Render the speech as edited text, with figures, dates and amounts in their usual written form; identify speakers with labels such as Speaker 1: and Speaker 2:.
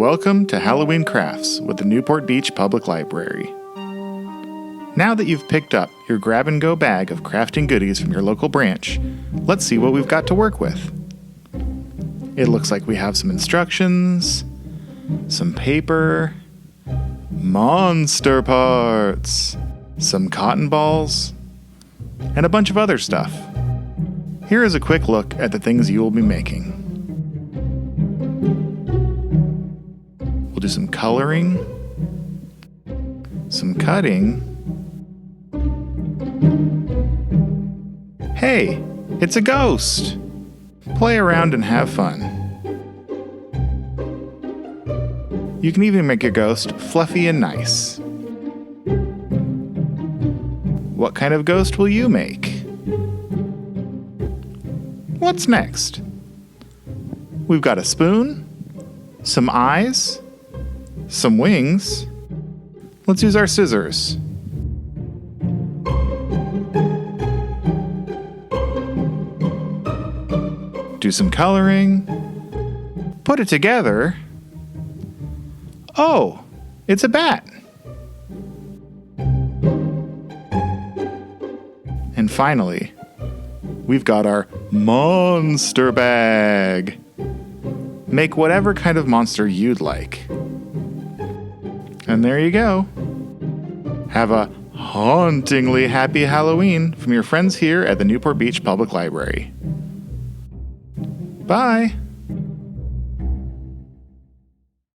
Speaker 1: welcome to Halloween Crafts with the Newport Beach Public Library. Now that you've picked up your grab-and-go bag of crafting goodies from your local branch, let's see what we've got to work with. It looks like we have some instructions, some paper, monster parts, some cotton balls, and a bunch of other stuff. Here is a quick look at the things you will be making. We'll do some coloring, some cutting. Hey, it's a ghost! Play around and have fun. You can even make your ghost fluffy and nice. What kind of ghost will you make? What's next? We've got a spoon, some eyes, some wings. Let's use our scissors. Do some coloring. Put it together. Oh, it's a bat. And finally, we've got our monster bag. Make whatever kind of monster you'd like. And there you go. Have a hauntingly happy Halloween from your friends here at the Newport Beach Public Library. Bye!